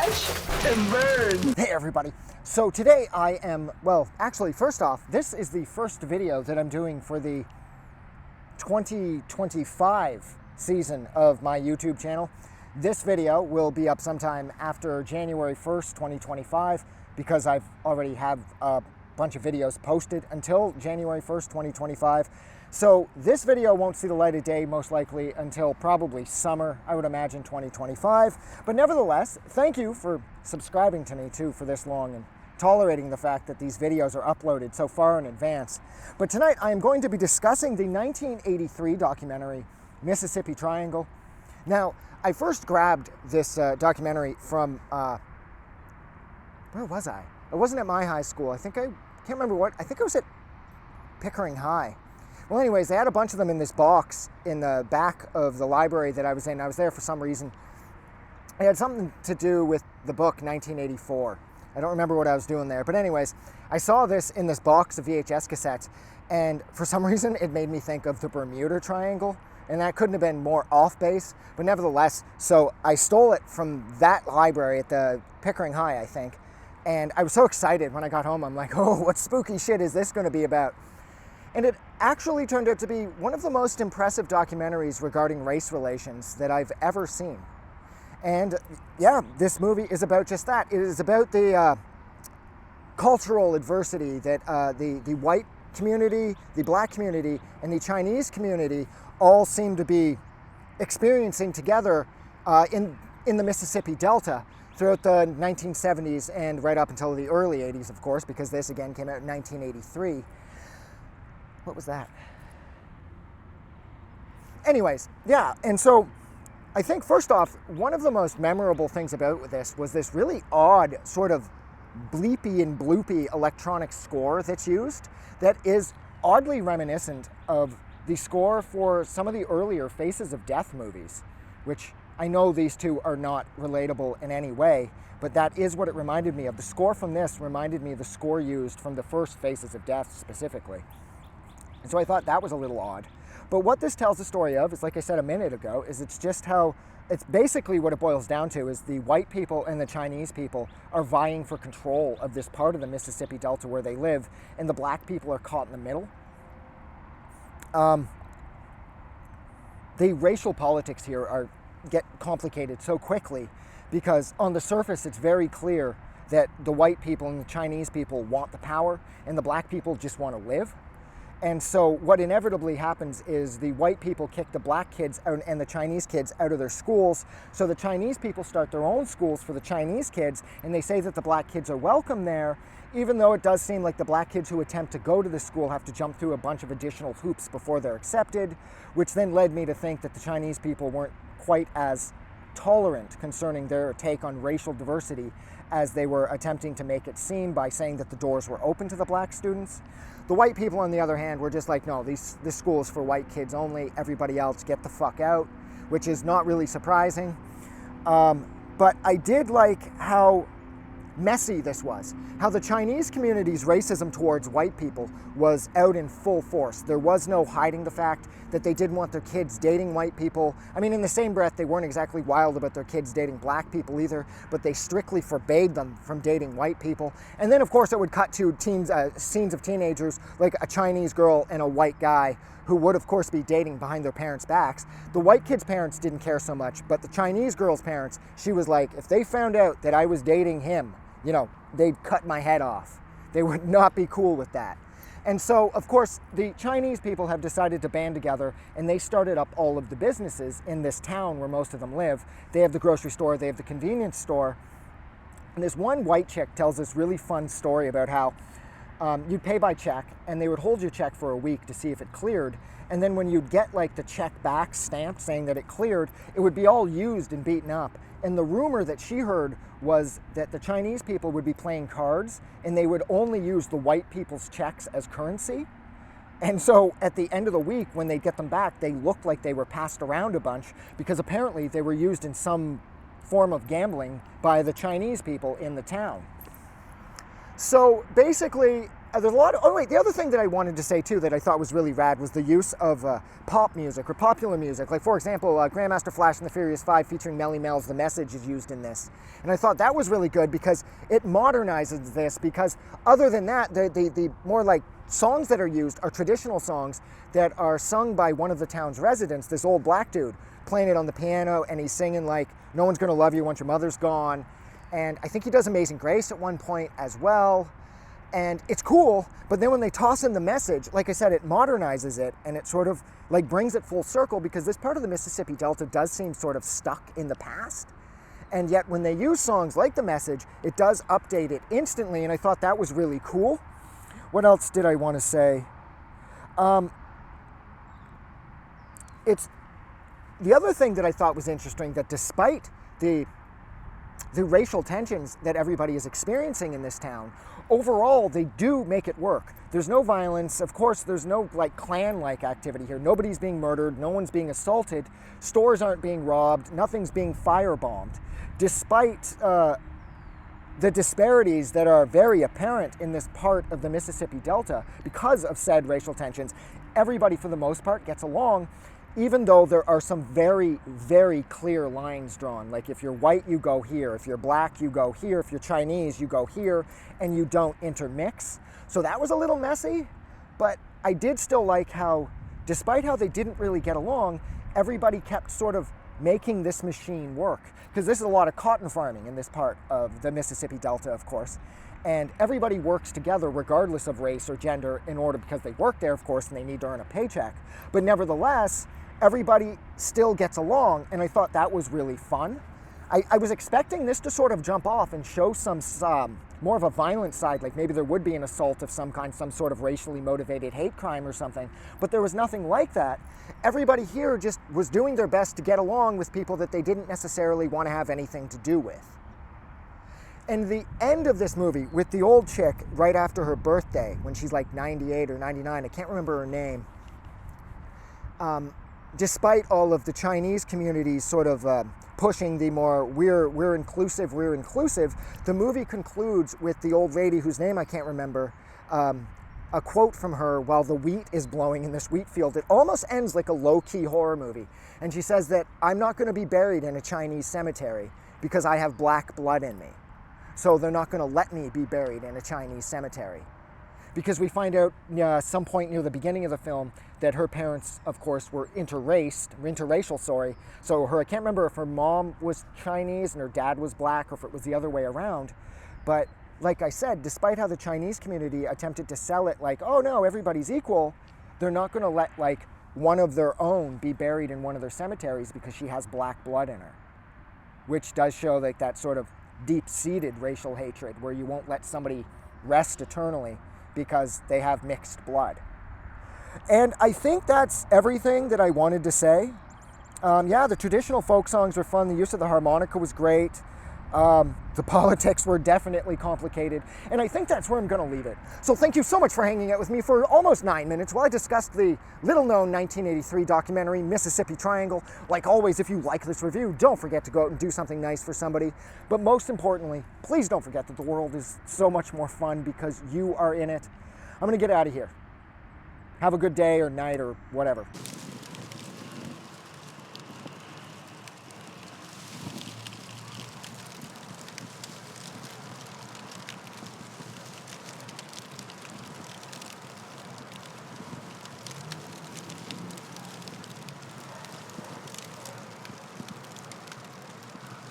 Watch and burn. Hey everybody. So today I am, well, actually first off, this is the first video that I'm doing for the 2025 season of my YouTube channel. This video will be up sometime after January 1st, 2025, because I've already have a bunch of videos posted until January 1st, 2025. So this video won't see the light of day most likely until probably summer, I would imagine 2025. But nevertheless, thank you for subscribing to me too for this long and tolerating the fact that these videos are uploaded so far in advance. But tonight I am going to be discussing the 1983 documentary, Mississippi Triangle. Now, I first grabbed this documentary from, where was I? It wasn't at my high school. I can't remember what, I think it was at Pickering High. Well, anyways, they had a bunch of them in this box in the back of the library that I was in. I was there for some reason. It had something to do with the book 1984. I don't remember what I was doing there. But anyways, I saw this in this box of VHS cassettes, and for some reason it made me think of the Bermuda Triangle, and that couldn't have been more off base. But nevertheless, so I stole it from that library at the Pickering High, I think. And I was so excited when I got home. I'm like, oh, what spooky shit is this going to be about? And it actually turned out to be one of the most impressive documentaries regarding race relations that I've ever seen. And yeah, this movie is about just that. It is about the cultural adversity that the white community, the black community, and the Chinese community all seem to be experiencing together in the Mississippi Delta throughout the 1970s and right up until the early 80s, of course, because this again came out in 1983. What was that? Anyways, yeah, and so I think first off, one of the most memorable things about this was this really odd sort of bleepy and bloopy electronic score that's used that is oddly reminiscent of the score for some of the earlier Faces of Death movies, which I know these two are not relatable in any way, but that is what it reminded me of. The score from this reminded me of the score used from the first Faces of Death specifically. And so I thought that was a little odd. But what this tells the story of is, like I said a minute ago, is it's just how, it's basically what it boils down to is the white people and the Chinese people are vying for control of this part of the Mississippi Delta where they live, and the black people are caught in the middle. The racial politics here get complicated so quickly because on the surface it's very clear that the white people and the Chinese people want the power and the black people just want to live. And so what inevitably happens is the white people kick the black kids out and the Chinese kids out of their schools. So the Chinese people start their own schools for the Chinese kids, and they say that the black kids are welcome there, even though it does seem like the black kids who attempt to go to the school have to jump through a bunch of additional hoops before they're accepted, which then led me to think that the Chinese people weren't quite as tolerant concerning their take on racial diversity as they were attempting to make it seem by saying that the doors were open to the black students. The white people, on the other hand, were just like, no, this school is for white kids only. Everybody else, get the fuck out, which is not really surprising. But I did like how messy this was, how the Chinese community's racism towards white people was out in full force. There was no hiding the fact that they didn't want their kids dating white people. I mean, in the same breath, they weren't exactly wild about their kids dating black people either, but they strictly forbade them from dating white people. And then, of course, it would cut to scenes of teenagers, like a Chinese girl and a white guy, who would, of course, be dating behind their parents' backs. The white kids' parents didn't care so much, but the Chinese girl's parents, she was like, if they found out that I was dating him, you know, they'd cut my head off. They would not be cool with that. And so, of course, the Chinese people have decided to band together, and they started up all of the businesses in this town where most of them live. They have the grocery store, they have the convenience store. And this one white chick tells this really fun story about how you'd pay by check, and they would hold your check for a week to see if it cleared. And then when you'd get like the check back stamped saying that it cleared, it would be all used and beaten up. And the rumor that she heard was that the Chinese people would be playing cards and they would only use the white people's checks as currency. And so at the end of the week, when they get them back, they looked like they were passed around a bunch because apparently they were used in some form of gambling by the Chinese people in the town. So basically, there's a lot of, oh wait, the other thing that I wanted to say too that I thought was really rad was the use of pop music or popular music. Like for example, Grandmaster Flash and the Furious 5 featuring Melly Mel's The Message is used in this. And I thought that was really good because it modernizes this, because other than that, the more like songs that are used are traditional songs that are sung by one of the town's residents, this old black dude, playing it on the piano, and he's singing like, "No one's gonna love you once your mother's gone." And I think he does Amazing Grace at one point as well. And it's cool, but then when they toss in The Message, like I said, it modernizes it and it sort of like brings it full circle, because this part of the Mississippi Delta does seem sort of stuck in the past. And yet when they use songs like The Message, it does update it instantly, and I thought that was really cool. What else did I want to say? It's the other thing that I thought was interesting, that despite the racial tensions that everybody is experiencing in this town, overall they do make it work. There's no violence, of course, there's no like clan-like activity here. Nobody's being murdered, no one's being assaulted, stores aren't being robbed, nothing's being firebombed. Despite the disparities that are very apparent in this part of the Mississippi Delta because of said racial tensions, everybody for the most part gets along, even though there are some very, very clear lines drawn. Like if you're white, you go here. If you're black, you go here. If you're Chinese, you go here, and you don't intermix. So that was a little messy, but I did still like how, despite how they didn't really get along, everybody kept sort of making this machine work. Because this is a lot of cotton farming in this part of the Mississippi Delta, of course. And everybody works together regardless of race or gender in order, because they work there, of course, and they need to earn a paycheck. But nevertheless, everybody still gets along, and I thought that was really fun. I was expecting this to sort of jump off and show some more of a violent side, like maybe there would be an assault of some kind, some sort of racially motivated hate crime or something, but there was nothing like that. Everybody here just was doing their best to get along with people that they didn't necessarily want to have anything to do with. And the end of this movie, with the old chick right after her birthday, when she's like 98 or 99, I can't remember her name, despite all of the Chinese communities sort of pushing the more we're inclusive, the movie concludes with the old lady whose name I can't remember, a quote from her while the wheat is blowing in this wheat field. It almost ends like a low-key horror movie. And she says that, "I'm not going to be buried in a Chinese cemetery because I have black blood in me. So they're not going to let me be buried in a Chinese cemetery." Because we find out some point near the beginning of the film that her parents, of course, were interracial, sorry. So I can't remember if her mom was Chinese and her dad was black, or if it was the other way around. But like I said, despite how the Chinese community attempted to sell it like, oh no, everybody's equal, they're not going to let like one of their own be buried in one of their cemeteries because she has black blood in her. Which does show like that sort of deep-seated racial hatred where you won't let somebody rest eternally because they have mixed blood. And I think that's everything that I wanted to say. Yeah, the traditional folk songs were fun. The use of the harmonica was great. The politics were definitely complicated. And I think that's where I'm going to leave it. So thank you so much for hanging out with me for almost 9 minutes while I discussed the little-known 1983 documentary, Mississippi Triangle. Like always, if you like this review, don't forget to go out and do something nice for somebody. But most importantly, please don't forget that the world is so much more fun because you are in it. I'm going to get out of here. Have a good day or night or whatever.